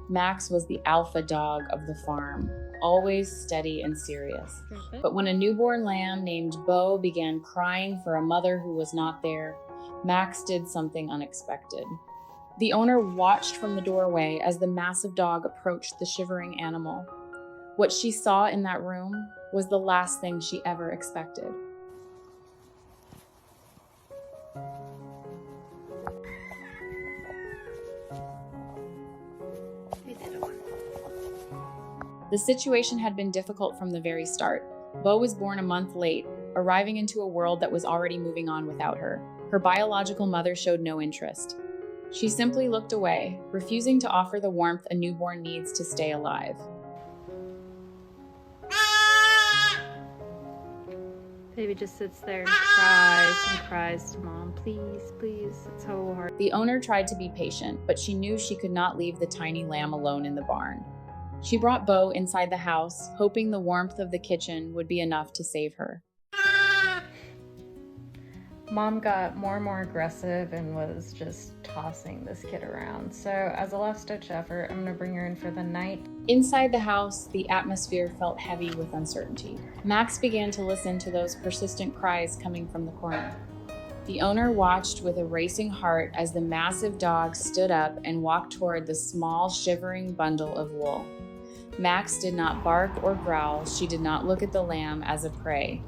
Max was the alpha dog of the farm, always steady and serious. But when a newborn lamb named Beau began crying for a mother who was not there, Max did something unexpected. The owner watched from the doorway as the massive dog approached the shivering animal. What she saw in that room was the last thing she ever expected. The situation had been difficult from the very start. Beau was born a month late, arriving into a world that was already moving on without her. Her biological mother showed no interest. She simply looked away, refusing to offer the warmth a newborn needs to stay alive. Baby just sits there and cries to mom. Please, please. It's so hard. The owner tried to be patient, but she knew she could not leave the tiny lamb alone in the barn. She brought Beau inside the house, hoping the warmth of the kitchen would be enough to save her. Mom got more and more aggressive and was just tossing this kid around. So as a last-ditch effort, I'm gonna bring her in for the night. Inside the house, the atmosphere felt heavy with uncertainty. Max began to listen to those persistent cries coming from the corner. The owner watched with a racing heart as the massive dog stood up and walked toward the small, shivering bundle of wool. Max did not bark or growl. She did not look at the lamb as a prey.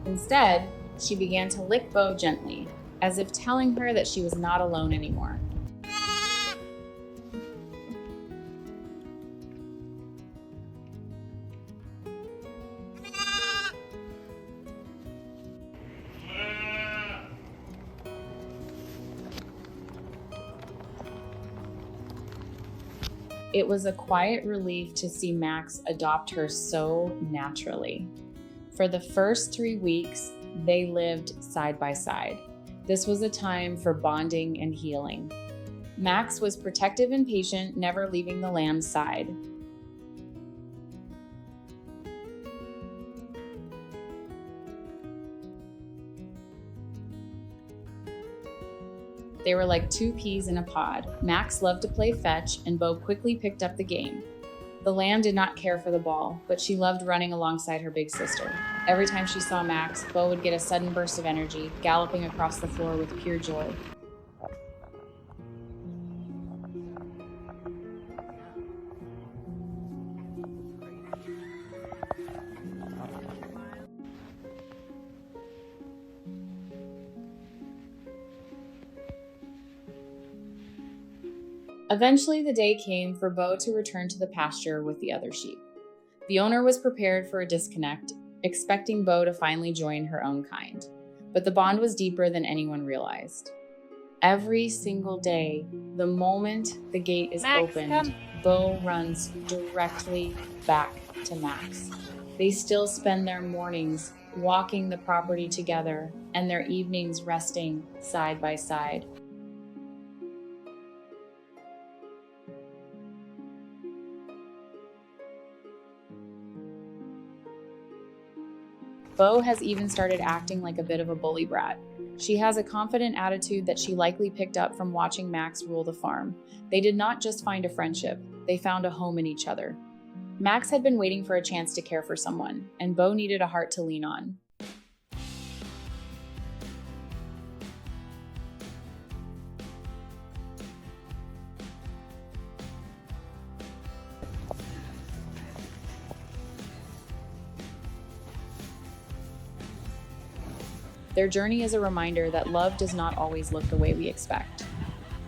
Instead, she began to lick Beau gently, as if telling her that she was not alone anymore. It was a quiet relief to see Max adopt her so naturally. For the first 3 weeks, they lived side by side. This was a time for bonding and healing. Max was protective and patient, never leaving the lamb's side. They were like two peas in a pod. Max loved to play fetch, and Beau quickly picked up the game. The lamb did not care for the ball, but she loved running alongside her big sister. Every time she saw Max, Beau would get a sudden burst of energy, galloping across the floor with pure joy. Eventually, the day came for Beau to return to the pasture with the other sheep. The owner was prepared for a disconnect, expecting Beau to finally join her own kind. But the bond was deeper than anyone realized. Every single day, the moment the gate is opened, Beau runs directly back to Max. They still spend their mornings walking the property together and their evenings resting side by side. Beau has even started acting like a bit of a bully brat. She has a confident attitude that she likely picked up from watching Max rule the farm. They did not just find a friendship, they found a home in each other. Max had been waiting for a chance to care for someone, and Beau needed a heart to lean on. Their journey is a reminder that love does not always look the way we expect.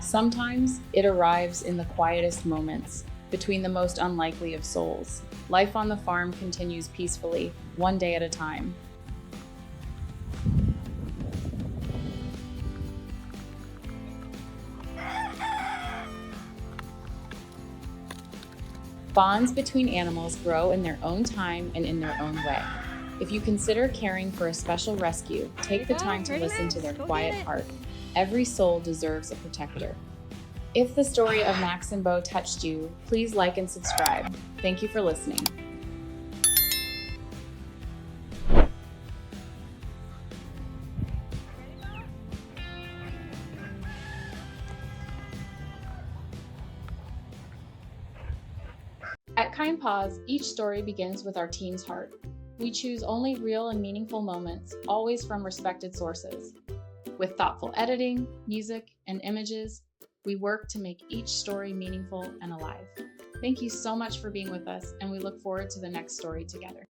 Sometimes it arrives in the quietest moments, between the most unlikely of souls. Life on the farm continues peacefully, one day at a time. Bonds between animals grow in their own time and in their own way. If you consider caring for a special rescue, take the time to listen to their quiet heart. Every soul deserves a protector. If the story of Max and Beau touched you, please like and subscribe. Thank you for listening. KindPaws, each story begins with our team's heart. We choose only real and meaningful moments, always from respected sources. With thoughtful editing, music, and images, we work to make each story meaningful and alive. Thank you so much for being with us, and we look forward to the next story together.